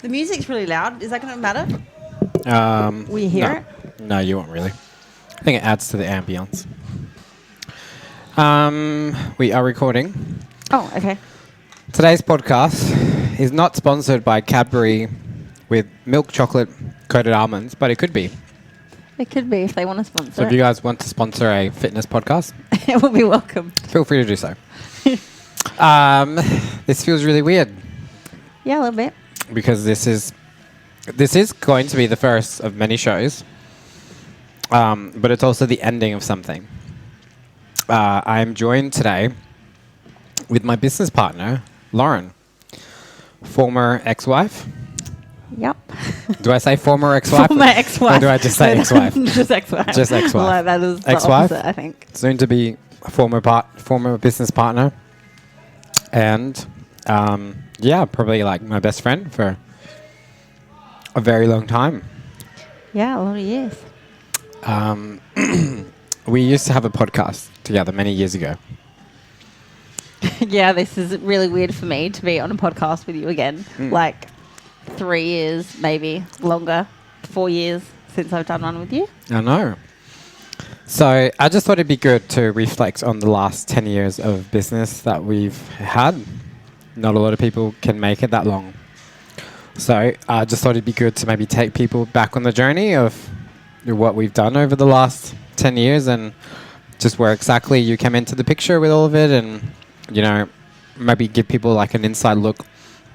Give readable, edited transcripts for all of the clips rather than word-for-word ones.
The music's really loud. Is that going to matter? Will you hear it? No, you won't really. I think it adds to the ambience. We are recording. Oh, okay. Today's podcast is not sponsored by Cadbury with milk chocolate coated almonds, but it could be. It could be if they want to sponsor So if you guys want to sponsor a fitness podcast, it will be welcome. feel free to do so. This feels really weird Yeah, a little bit. because this is going to be the first of many shows, but it's also the ending of something. I am joined today with my business partner, Lauren, former ex-wife. Yep. Do I say former ex-wife? Former ex-wife. Or do I just say ex-wife? Just ex-wife. Just ex-wife. Well, that is the Ex-wife? opposite, I think. Soon to be a former business partner, and probably like my best friend for a very long time. Yeah, a lot of years. We used to have a podcast together many years ago. Yeah, this is really weird for me to be on a podcast with you again. Like 3 years, maybe longer, 4 years since I've done one with you. I know. So I just thought it'd be good to reflect on the last 10 years of business that we've had. Not a lot of people can make it that long. So I just thought it'd be good to maybe take people back on the journey of what we've done over the last 10 years and just where exactly you came into the picture with all of it, and, you know, maybe give people like an inside look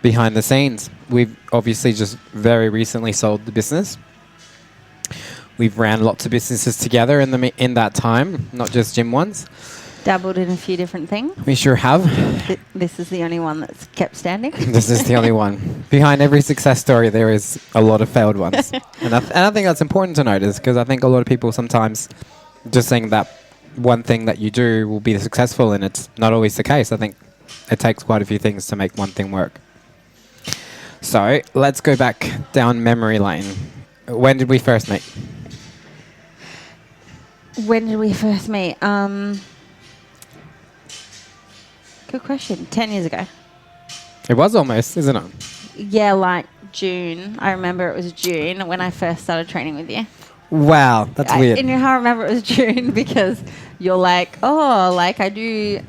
behind the scenes. We've obviously just very recently sold the business. We've ran lots of businesses together in that time, not just gym ones. Dabbled in a few different things. We sure have. This is the only one that's kept standing. This is the only one. Behind every success story, there is a lot of failed ones. And I think that's important to notice, because I think a lot of people sometimes just think that one thing that you do will be successful, and it's not always the case. I think it takes quite a few things to make one thing work. So let's go back down memory lane. When did we first meet? When did we first meet? Good question. 10 years ago. It was almost, isn't it? Yeah, like June. I remember it was June when I first started training with you. Wow, that's weird. And you know how I remember it was June because you're like, oh, like I do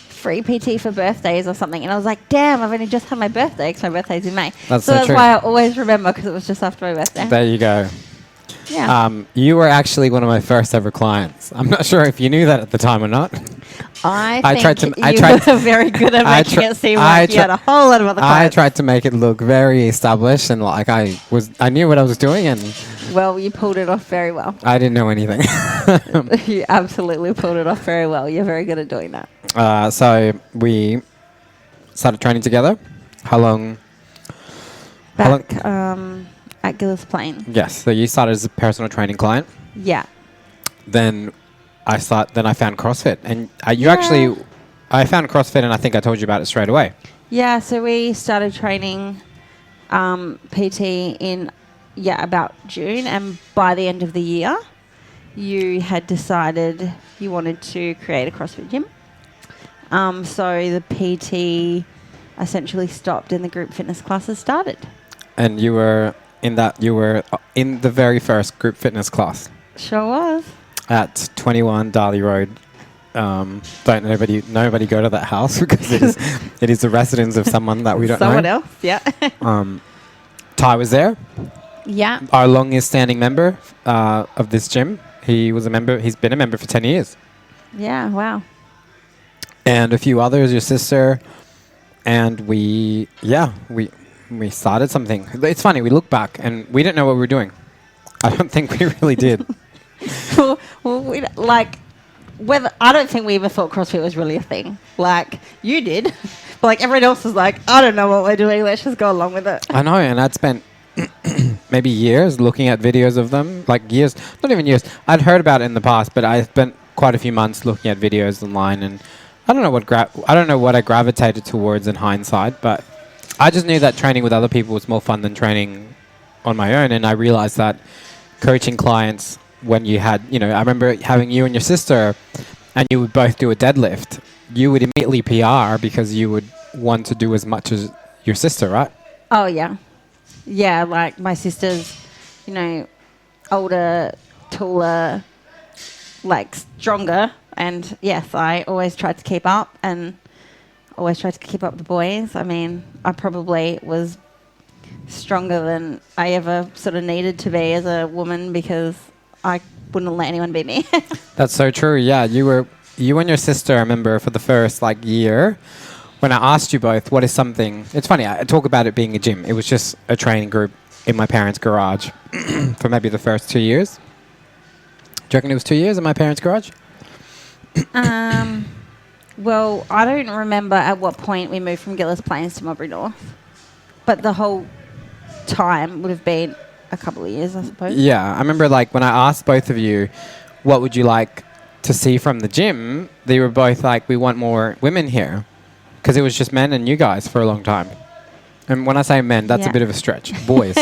free PT for birthdays or something. And I was like, damn, I've only just had my birthday because my birthday's in May. That's so that's true. why I always remember, because it was just after my birthday. There you go. Yeah. You were actually one of my first ever clients. I'm not sure if you knew that at the time or not. I tried to were very good at making it seem like you had a whole lot of other clients. I tried to make it look very established and like I knew what I was doing, and well, you pulled it off very well. I didn't know anything. You absolutely pulled it off very well. You're very good at doing that. So we started training together. How long? Back at Gillis Plain. Yes. So you started as a personal training client. Yeah. Then I found CrossFit, and I found CrossFit, and I think I told you about it straight away. Yeah. So we started training PT in about June, and by the end of the year, you had decided you wanted to create a CrossFit gym. So the PT essentially stopped, and the group fitness classes started. And you were in the very first group fitness class. Sure was. At 21 Darley Road. Don't nobody go to that house because it is the residence of someone that we don't know. Someone else, yeah. Ty was there. Yeah. Our longest standing member of this gym. He was a member. He's been a member for 10 years. Yeah. Wow. And a few others. Your sister, and we started something. It's funny. We look back and we didn't know what we were doing. I don't think we really did. well, I don't think we ever thought CrossFit was really a thing. Like, you did. But, like, everyone else was like, I don't know what we're doing. Let's just go along with it. I know, and I'd spent maybe years looking at videos of them. Like, years. Not even years. I'd heard about it in the past, but I spent quite a few months looking at videos online, and I don't know what I gravitated towards in hindsight, but I just knew that training with other people was more fun than training on my own, and I realized that coaching clients, when you had, I remember having you and your sister, and you would both do a deadlift, you would immediately PR because you would want to do as much as your sister, right? Oh, yeah. Yeah, like my sister's, you know, older, taller, like stronger. And yes, I always tried to keep up and always tried to keep up the boys. I mean, I probably was stronger than I ever sort of needed to be as a woman because I wouldn't let anyone beat me. That's so true. Yeah, you and your sister, I remember, for the first like year, when I asked you both, what is something? It's funny. I talk about it being a gym. It was just a training group in my parents' garage for maybe the first 2 years. Do you reckon it was 2 years in my parents' garage? Well, I don't remember at what point we moved from Gillis Plains to Mulberry North, but the whole time would have been a couple of years, I suppose. Yeah, I remember like when I asked both of you, what would you like to see from the gym? They were both like, we want more women here, because it was just men and you guys for a long time. And when I say men, that's a bit of a stretch. Boys.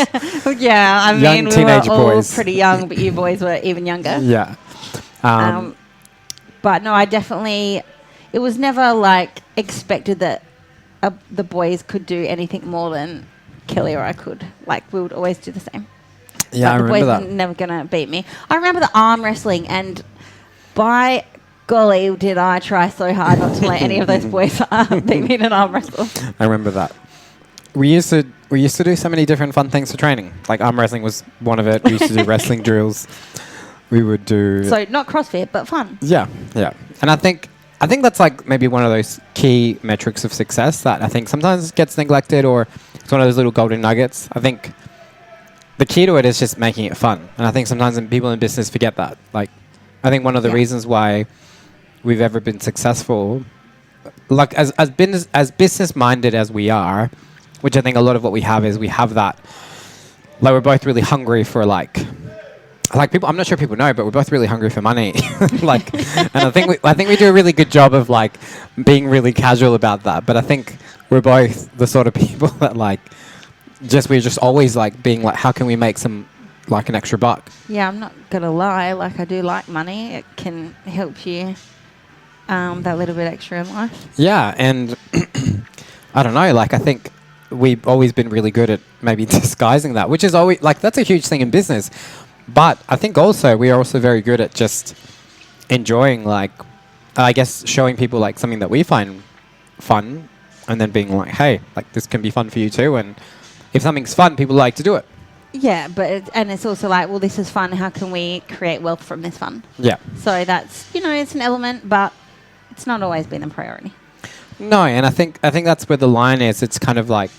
Yeah, I Young mean, teenage we were all boys. pretty young, but you boys were even younger. Yeah. But no, I definitely, it was never like expected that the boys could do anything more than Kelly or I could. Like we would always do the same. Yeah, I the remember boys that. were never gonna beat me. I remember the arm wrestling, and by golly, did I try so hard not to let any of those boys beat me in an arm wrestle. I remember that. We used to do so many different fun things for training. Like arm wrestling was one of it. We used to do wrestling drills. We would do. So not CrossFit, but fun. Yeah, yeah. And I think that's like maybe one of those key metrics of success that I think sometimes gets neglected, or it's one of those little golden nuggets. I think the key to it is just making it fun. And I think sometimes people in business forget that. Like, I think one of the reasons why we've ever been successful, like as business minded as we are, which I think a lot of what we have is we have that, like we're both really hungry for like people. I'm not sure people know, but we're both really hungry for money. Like, and I think we do a really good job of like being really casual about that. But I think we're both the sort of people that like we're just always like being like, how can we make some like an extra buck? Yeah, I'm not gonna lie. Like I do like money. It can help you that little bit extra in life. Yeah, and I don't know. Like I think we've always been really good at maybe disguising that, which is always like that's a huge thing in business. But I think also we are also very good at just enjoying, like, I guess, showing people like something that we find fun, and then being like, hey, like this can be fun for you too. And if something's fun, people like to do it. Yeah, but it's also like, well, this is fun. How can we create wealth from this fun? Yeah. So that's, it's an element, but it's not always been a priority. No, and I think that's where the line is. It's kind of like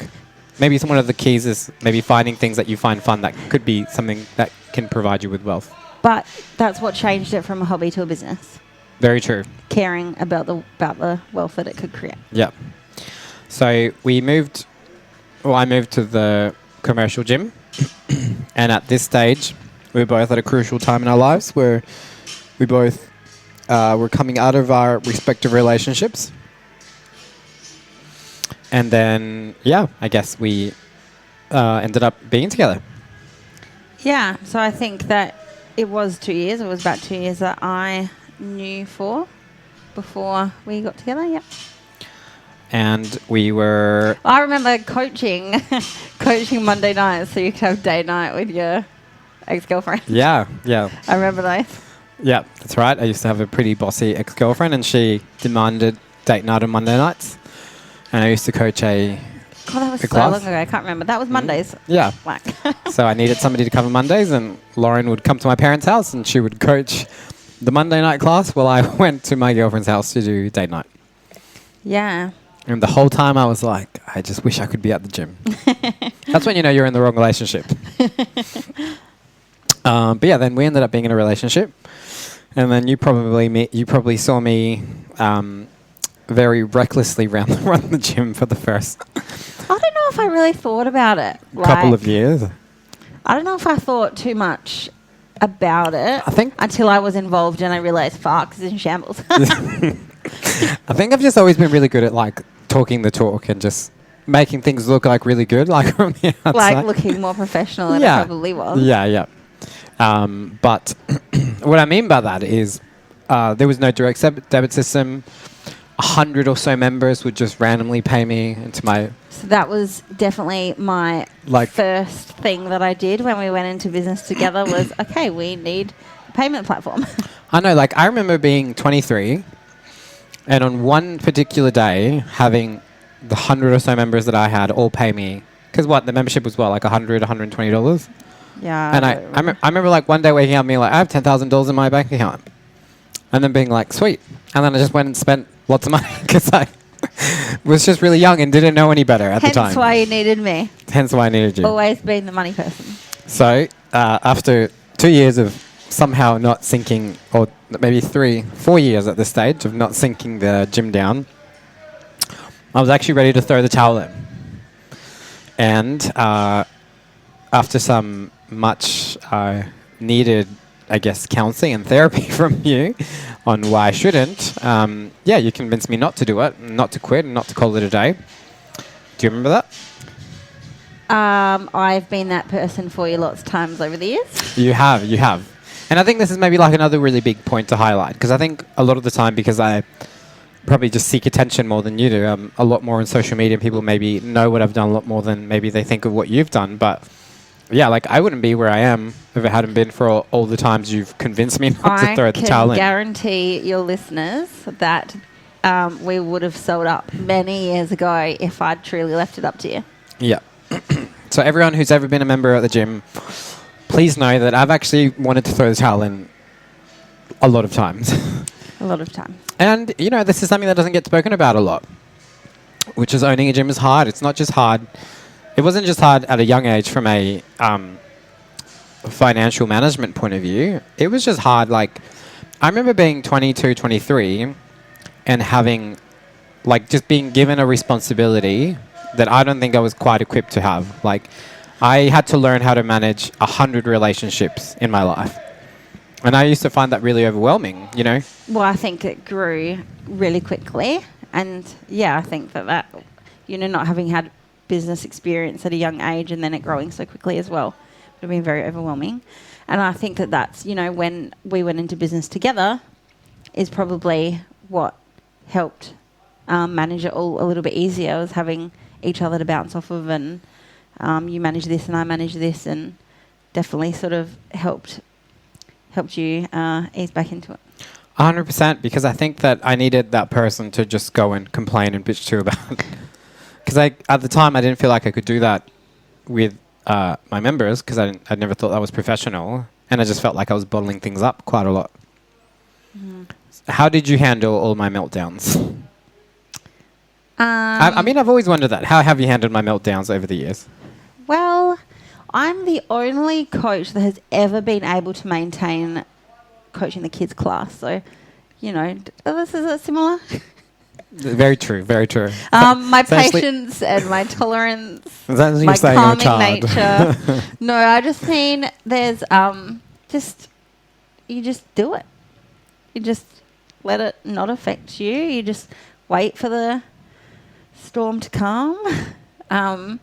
maybe one of the keys is maybe finding things that you find fun that could be something that can provide you with wealth. But that's what changed it from a hobby to a business. Very true. Caring about the wealth that it could create. Yeah. So I moved to the commercial gym, and at this stage, we were both at a crucial time in our lives where we both were coming out of our respective relationships. And then, I guess we ended up being together. Yeah, so I think that it was 2 years. It was about 2 years that I knew before we got together, yep. And we were... I remember coaching Monday nights so you could have date night with your ex-girlfriend. Yeah. I remember those. Yeah, that's right. I used to have a pretty bossy ex-girlfriend, and she demanded date night on Monday nights. And I used to coach a God, that was so class. long ago. I can't remember. That was Mondays. Yeah. Like. So I needed somebody to cover Mondays, and Lauren would come to my parents' house, and she would coach the Monday night class while I went to my girlfriend's house to do date night. Yeah. And the whole time I was like, I just wish I could be at the gym. That's when you know you're in the wrong relationship. But yeah, then we ended up being in a relationship, and then you probably saw me very recklessly run the gym for the first I don't know if I really thought about it. couple of years. I don't know if I thought too much about it. I think until I was involved and I realised, fuck, it's in shambles. I think I've just always been really good at like talking the talk and just making things look like really good, like from the outside. Like looking more professional than it probably was. Yeah. But what I mean by that is there was no direct debit system. 100 or so members would just randomly pay me into my... So that was definitely my Like- first thing that I did when we went into business together was, okay, we need a payment platform. I know, like, I remember being 23 and on one particular day having the 100 or so members that I had all pay me. Because what, the membership was what, like $100, $120? Yeah. And I remember like one day waking up and being like, I have $10,000 in my bank account. And then being like, sweet. And then I just went and spent lots of money because I was just really young and didn't know any better at the time. Hence why you needed me. Hence why I needed you. Always been the money person. So after 2 years of somehow not sinking, or maybe 4 years at this stage of not sinking the gym down, I was actually ready to throw the towel in. And after some much needed, I guess, counseling and therapy from you on why I shouldn't, you convinced me not to do it, not to quit, and not to call it a day. Do you remember that? I've been that person for you lots of times over the years. You have. And I think this is maybe like another really big point to highlight, because I think a lot of the time, because I probably just seek attention more than you do, I'm a lot more on social media, and people maybe know what I've done a lot more than maybe they think of what you've done. But yeah, like I wouldn't be where I am if it hadn't been for all the times you've convinced me not to throw the towel I in. can guarantee your listeners that we would have sold up many years ago if I'd truly left it up to you. Yeah. So everyone who's ever been a member at the gym, please know that I've actually wanted to throw the towel in a lot of times. A lot of time. And, you know, this is something that doesn't get spoken about a lot, which is owning a gym is hard. It's not just hard. It wasn't just hard at a young age from a financial management point of view. It was just hard. Like, I remember being 22, 23 and having, like, just being given a responsibility that I don't think I was quite equipped to have. Like, I had to learn how to manage 100 relationships in my life. And I used to find that really overwhelming, you know? Well, I think it grew really quickly. And yeah, I think that, not having had business experience at a young age and then it growing so quickly as well would have been very overwhelming. And I think that that's, when we went into business together is probably what helped manage it all a little bit easier, was having each other to bounce off of, and you manage this and I manage this, and definitely sort of helped you ease back into it. 100%, because I think that I needed that person to just go and complain and bitch to about. Because at the time I didn't feel like I could do that with my members, because I never thought that was professional, and I just felt like I was bottling things up quite a lot. Mm. How did you handle all my meltdowns? I mean, I've always wondered that. How have you handled my meltdowns over the years? Well, I'm the only coach that has ever been able to maintain coaching the kids class. So, this is similar. Very true, very true. My patience and my tolerance, my calming nature. No, I just mean there's you just do it. You just let it not affect you. You just wait for the storm to calm. I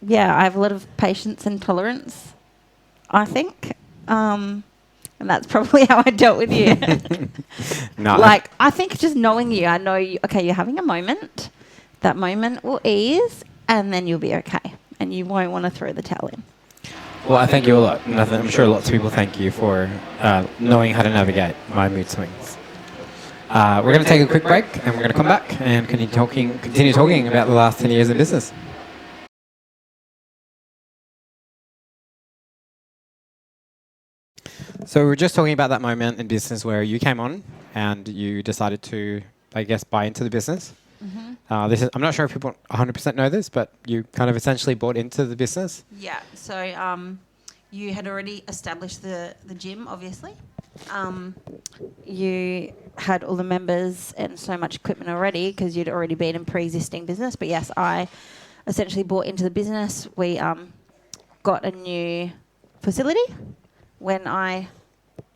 have a lot of patience and tolerance, I think. And that's probably how I dealt with you. No. Like, I think just knowing you, I know you, okay, you're having a moment. That moment will ease, and then you'll be okay. And you won't want to throw the towel in. Well, I thank you a lot. And I'm sure lots of people thank you for knowing how to navigate my mood swings. We're going to take a quick break, and we're going to come back and continue talking about the last 10 years in business. So we were just talking about that moment in business where you came on and you decided to, I guess, buy into the business. Mm-hmm. I'm not sure if people 100% know this, but you kind of essentially bought into the business. Yeah. So you had already established the gym, obviously. You had all the members and so much equipment already because you'd already been in pre-existing business. But yes, I essentially bought into the business. We got a new facility when I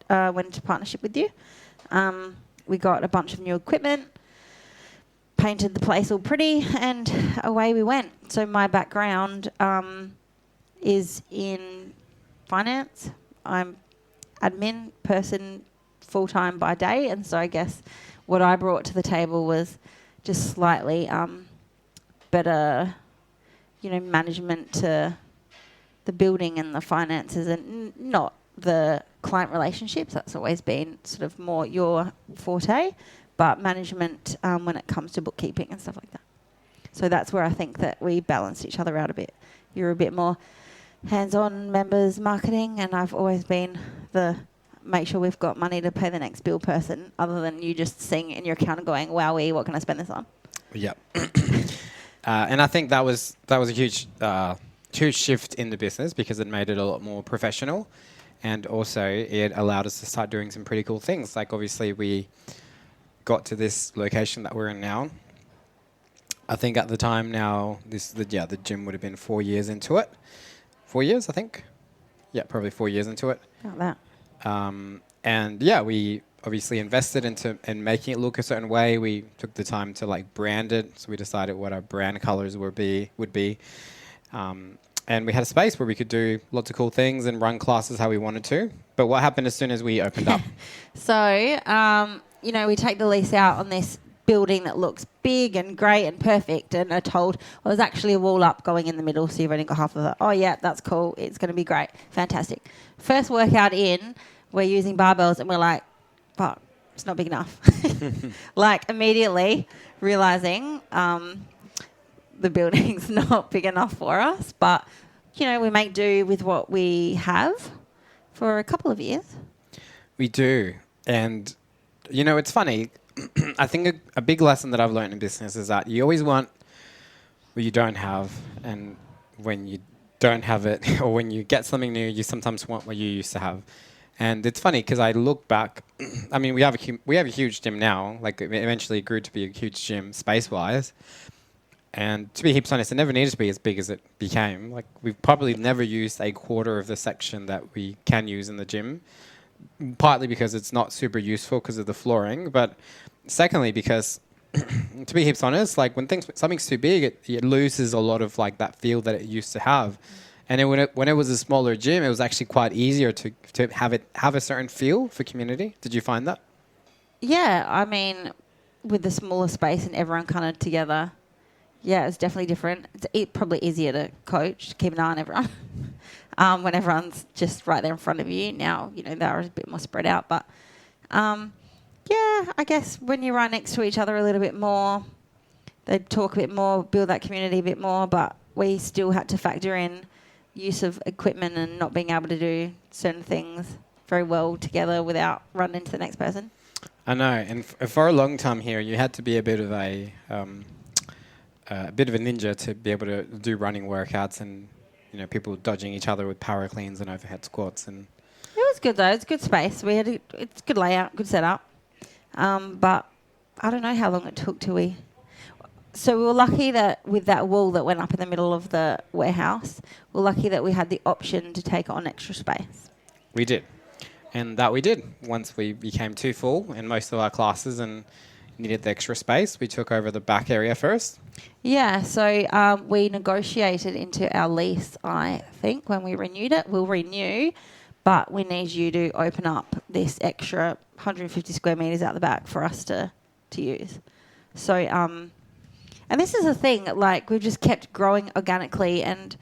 went into partnership with you. We got a bunch of new equipment, painted the place all pretty, and away we went. So my background is in finance. I'm admin person full-time by day. And so I guess what I brought to the table was just slightly better, management to the building and the finances, and not the client relationships. That's always been sort of more your forte, but management when it comes to bookkeeping and stuff like that. So that's where I think that we balanced each other out a bit. You're a bit more hands-on members marketing, and I've always been the make sure we've got money to pay the next bill person, other than you just seeing it in your account and going, wowee, what can I spend this on? Yep. And I think that was a huge shift in the business, because it made it a lot more professional, and also it allowed us to start doing some pretty cool things. Like, obviously we got to this location that we're in now. I think at the time now, the gym would have been 4 years into it. 4 years, I think. Yeah, probably 4 years into it. About that. And yeah, we obviously invested in making it look a certain way. We took the time to like brand it. So we decided what our brand colors would be. And we had a space where we could do lots of cool things and run classes how we wanted to. But what happened as soon as we opened up? So, we take the lease out on this building that looks big and great and perfect, and are told, well, there's actually a wall up going in the middle, so you've only got half of it. Oh, yeah, that's cool. It's going to be great. Fantastic. First workout in, we're using barbells, and we're like, fuck, it's not big enough. Like, immediately realising the building's not big enough for us, but, we make do with what we have for a couple of years. We do. And, it's funny. I think a big lesson that I've learned in business is that you always want what you don't have, and when you don't have it, or when you get something new, you sometimes want what you used to have. And it's funny because I look back. I mean, we have a huge gym now. Like, it eventually grew to be a huge gym space-wise. And to be heaps honest, it never needed to be as big as it became. Like, we've probably never used a quarter of the section that we can use in the gym. Partly because it's not super useful because of the flooring, but secondly because, to be heaps honest, like when something's too big, it loses a lot of like that feel that it used to have. And when it was a smaller gym, it was actually quite easier to have a certain feel for community. Did you find that? Yeah, I mean, with the smaller space and everyone kind of together, yeah, it's definitely different. It's probably easier to coach, to keep an eye on everyone. When everyone's just right there in front of you. Now, they're a bit more spread out. But, I guess when you're right next to each other a little bit more, they talk a bit more, build that community a bit more. But we still had to factor in use of equipment and not being able to do certain things very well together without running into the next person. I know. And for a long time here, you had to be a bit of a ninja to be able to do running workouts, and people dodging each other with power cleans and overhead squats. And it was good though. It's good space. It's good layout, good setup. But I don't know how long it took till we. So we were lucky that with that wall that went up in the middle of the warehouse, we're lucky that we had the option to take on extra space. We did, and that we did. Once we became too full in most of our classes and needed the extra space, we took over the back area first. Yeah, so we negotiated into our lease, I think, when we renewed it. We'll renew, but we need you to open up this extra 150 square metres out the back for us to use. So, and this is the thing, like, we've just kept growing organically and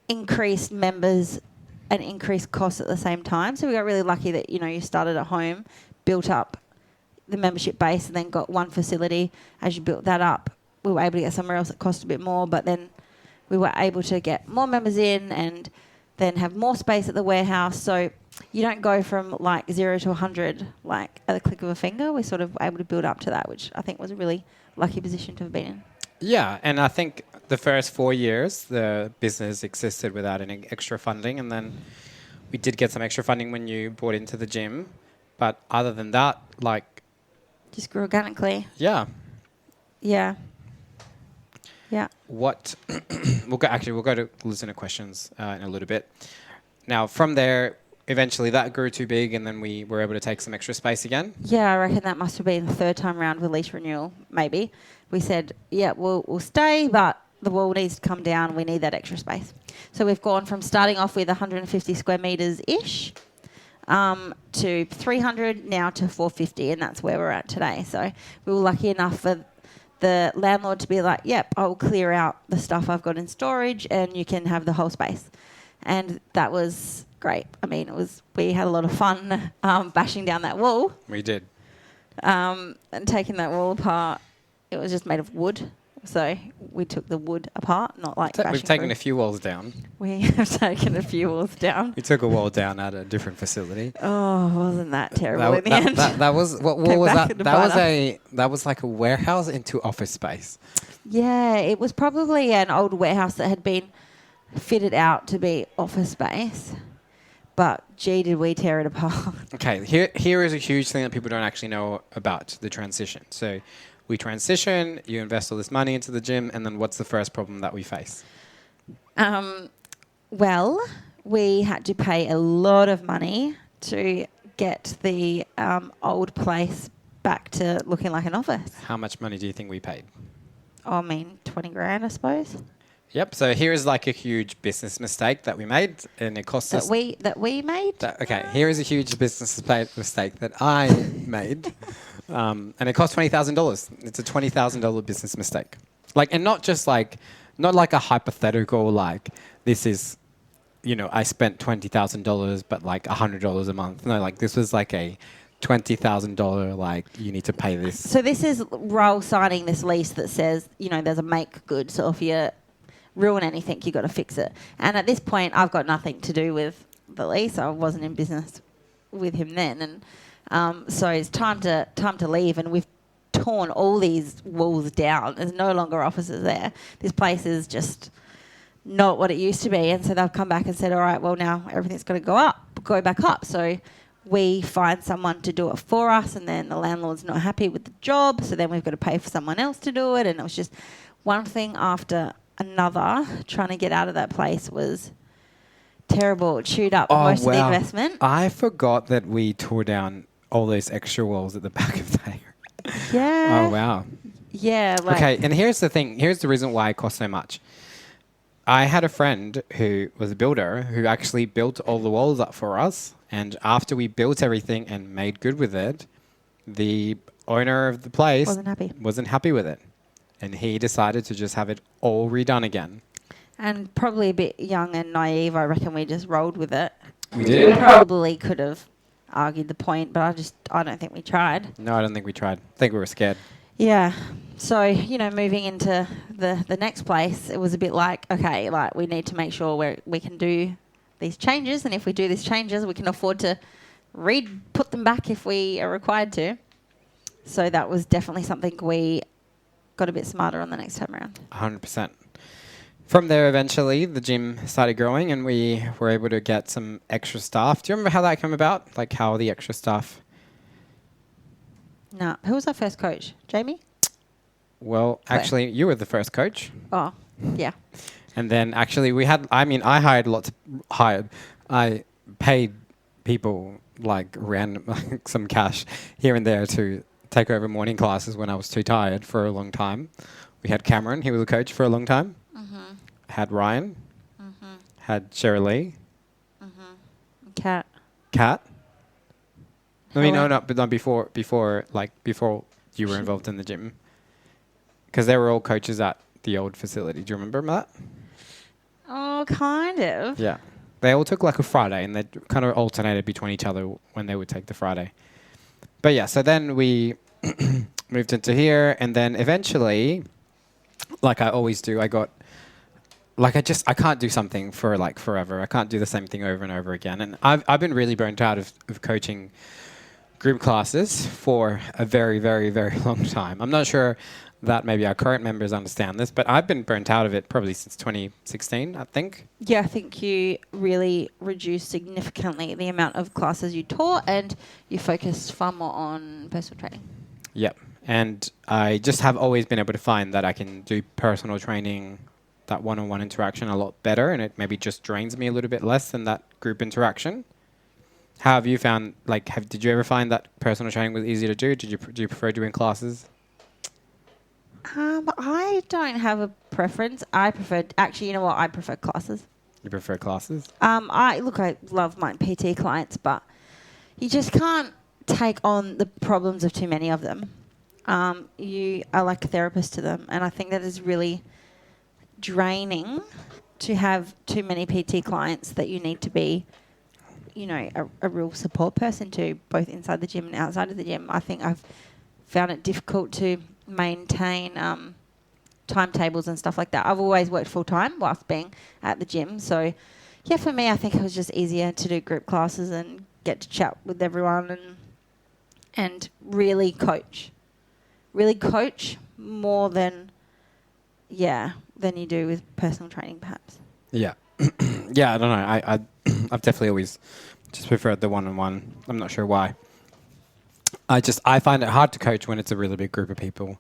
increased members and increased costs at the same time. So we got really lucky that, you started at home, built up the membership base, and then got one facility. As you built that up, we were able to get somewhere else that cost a bit more, but then we were able to get more members in and then have more space at the warehouse. So you don't go from like 0 to 100 like at the click of a finger. We're sort of able to build up to that, which I think was a really lucky position to have been in. Yeah, and I think the first 4 years the business existed without any extra funding, and then we did get some extra funding when you bought into the gym. But other than that, like, just grew organically. Yeah. Yeah. Yeah. What we'll go to listener questions in a little bit. Now, from there, eventually that grew too big, and then we were able to take some extra space again. Yeah, I reckon that must have been the third time round with lease renewal. Maybe we said, yeah, we'll stay, but the wall needs to come down. We need that extra space. So we've gone from starting off with 150 square metres ish. to 300, now to 450, and that's where we're at today. So we were lucky enough for the landlord to be like, yep, I'll clear out the stuff I've got in storage and you can have the whole space. And that was great. I mean, we had a lot of fun bashing down that wall. We did. And taking that wall apart. It was just made of wood. So we took the wood apart, not like bashing We've taken through. a few walls down. We have taken a few walls down. We took a wall down at a different facility. Oh, wasn't that terrible in the end? That was what Came was back that? to That was like a warehouse into office space. Yeah, it was probably an old warehouse that had been fitted out to be office space. But gee, did we tear it apart. Okay, here is a huge thing that people don't actually know about the transition. So we transition, you invest all this money into the gym, and then what's the first problem that we face? Well, we had to pay a lot of money to get the old place back to looking like an office. How much money do you think we paid? I mean, 20 grand, I suppose. Yep. So here is like a huge business mistake that we made, and it cost us. That we made. Okay. Here is a huge business mistake that I made, and it cost $20,000. It's a $20,000 business mistake. Like, and not like a hypothetical. Like this is, I spent $20,000, but like $100 a month. No, like this was like a $20,000. Like you need to pay this. So this is Raoul signing this lease that says, there's a make good. So if you ruin anything, you got to fix it. And at this point, I've got nothing to do with the lease. I wasn't in business with him then, and so it's time to leave. And we've torn all these walls down. There's no longer offices there. This place is just not what it used to be. And so they've come back and said, all right, well now everything's got to go back up. So we find someone to do it for us, and then the landlord's not happy with the job, so then we've got to pay for someone else to do it. And it was just one thing after another. Trying to get out of that place was terrible. It chewed up most of the investment. I forgot that we tore down all those extra walls at the back of there. Yeah. Oh, wow. Yeah. Okay, and here's the thing. Here's the reason why it cost so much. I had a friend who was a builder who actually built all the walls up for us. And after we built everything and made good with it, the owner of the place wasn't happy with it. And he decided to just have it all redone again. And probably a bit young and naive, I reckon we just rolled with it. We did. We probably could have argued the point, but I don't think we tried. No, I don't think we tried. I think we were scared. Yeah. So, moving into the next place, it was a bit like, okay, like we need to make sure we can do these changes. And if we do these changes, we can afford to put them back if we are required to. So that was definitely something we got a bit smarter on the next time around. 100%. From there, eventually, the gym started growing and we were able to get some extra staff. Do you remember how that came about? Like how the extra staff? No. Who was our first coach? Jamie? Well, actually, you were the first coach. Oh, yeah. And then actually I paid people like random, some cash here and there to take over morning classes when I was too tired for a long time. We had Cameron, he was a coach for a long time. Mm-hmm. Had Ryan. Mm-hmm. Had Cheryl Lee. Mm-hmm. Kat. I mean, no, but not before you were involved in the gym. Because they were all coaches at the old facility. Do you remember that? Oh, kind of. Yeah. They all took like a Friday and they kind of alternated between each other when they would take the Friday. But yeah, so then we moved into here, and then eventually, like I always do, I can't do something for like forever. I can't do the same thing over and over again. And I've been really burnt out of coaching group classes for a very, very, very long time. I'm not sure that maybe our current members understand this, but I've been burnt out of it probably since 2016, I think. Yeah, I think you really reduced significantly the amount of classes you taught, and you focused far more on personal training. Yep. And I just have always been able to find that I can do personal training, that one-on-one interaction a lot better, and it maybe just drains me a little bit less than that group interaction. How have you found, did you ever find that personal training was easier to do? Do you prefer doing classes? I don't have a preference. I prefer classes. You prefer classes? I love my PT clients, but you just can't take on the problems of too many of them. You are like a therapist to them, and I think that is really draining to have too many PT clients that you need to be, a real support person to, both inside the gym and outside of the gym. I think I've found it difficult to maintain timetables and stuff like that. I've always worked full time whilst being at the gym, so yeah, for me, I think it was just easier to do group classes and get to chat with everyone and really coach more than you do with personal training, perhaps. Yeah. Yeah, I don't know. I've definitely always just preferred the one-on-one. I'm not sure why. I find it hard to coach when it's a really big group of people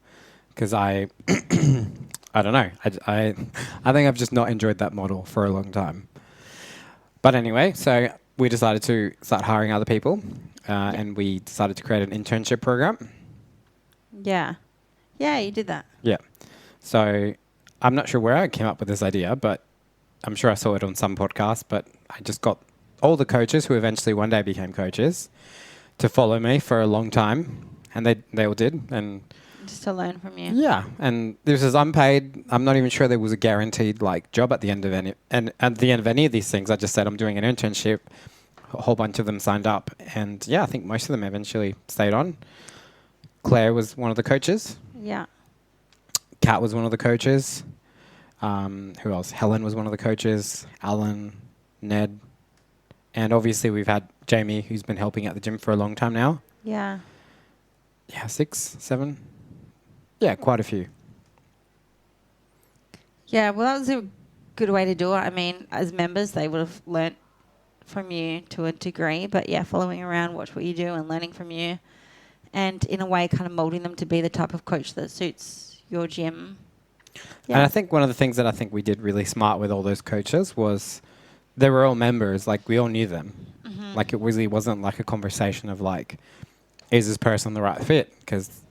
because I don't know. I think I've just not enjoyed that model for a long time. But anyway, so we decided to start hiring other people and we decided to create an internship program. Yeah. Yeah, you did that. Yeah. So I'm not sure where I came up with this idea, but I'm sure I saw it on some podcast, but I just got all the coaches who eventually one day became coaches to follow me for a long time. And they all did. And just to learn from you. yeah. And this is unpaid. I'm not even sure there was a guaranteed job at the end of any of these things. I just said I'm doing an internship. A whole bunch of them signed up. And yeah, I think most of them eventually stayed on. Claire was one of the coaches. Yeah. Kat was one of the coaches. Who else? Helen was one of the coaches. Alan, Ned. And obviously we've had Jamie, who's been helping at the gym for a long time now. Yeah. Yeah, 6, 7. Yeah, quite a few. Yeah, well, that was a good way to do it. I mean, as members, they would have learnt from you to a degree. But yeah, following around, watch what you do and learning from you. And in a way, kind of moulding them to be the type of coach that suits your gym. Yeah. And I think one of the things that I think we did really smart with all those coaches was they were all members. We all knew them. Mm-hmm. It really wasn't a conversation of is this person the right fit? Because,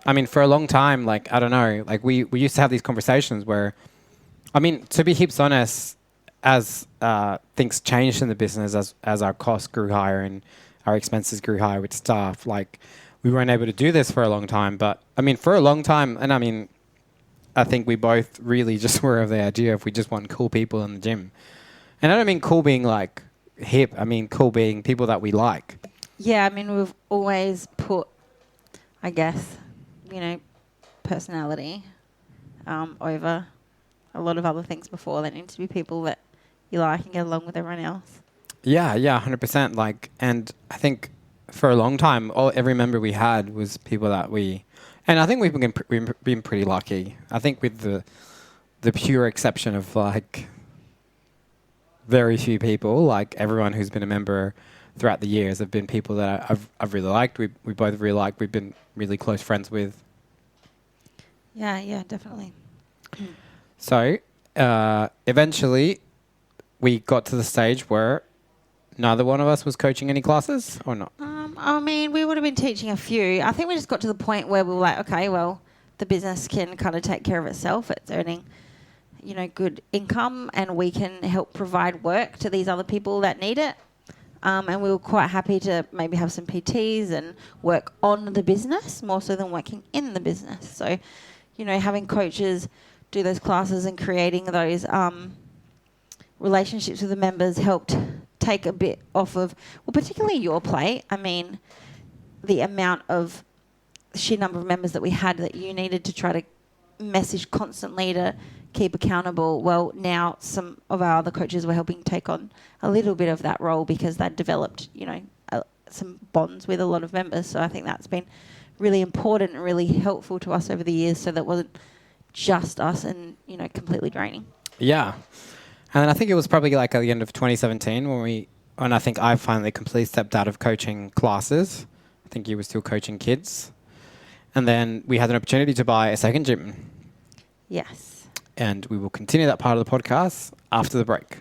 I mean, for a long time, I don't know, we used to have these conversations where, I mean, to be heaps honest, as things changed in the business, as our costs grew higher and our expenses grew higher with staff, we weren't able to do this for a long time. But, I mean, for a long time, and I mean, I think we both really just were of the idea if we just want cool people in the gym. And I don't mean cool being hip. I mean cool being people that we like. Yeah, I mean, we've always put, I guess, personality over a lot of other things before. They need to be people that you like and get along with everyone else. Yeah, 100%. And I think for a long time, every member we had was people that we... And I think we've been pretty lucky. I think with the pure exception of very few people, everyone who's been a member throughout the years have been people that I've really liked. We both really liked. We've been really close friends with. Yeah, definitely. So eventually we got to the stage where neither one of us was coaching any classes, or not? I mean, we would have been teaching a few. I think we just got to the point where we were like, okay, well, the business can kind of take care of itself. It's earning, good income, and we can help provide work to these other people that need it. And we were quite happy to maybe have some PTs and work on the business more so than working in the business. So, having coaches do those classes and creating those relationships with the members helped take a bit off of, well, particularly your plate. I mean, the amount of sheer number of members that we had that you needed to try to message constantly to keep accountable. Well, now some of our other coaches were helping take on a little bit of that role because they'd developed, some bonds with a lot of members. So I think that's been really important and really helpful to us over the years, so that wasn't just us and, completely draining. Yeah. And I think it was probably at the end of 2017 when I think I finally completely stepped out of coaching classes. I think you were still coaching kids. And then we had an opportunity to buy a second gym. Yes. And we will continue that part of the podcast after the break.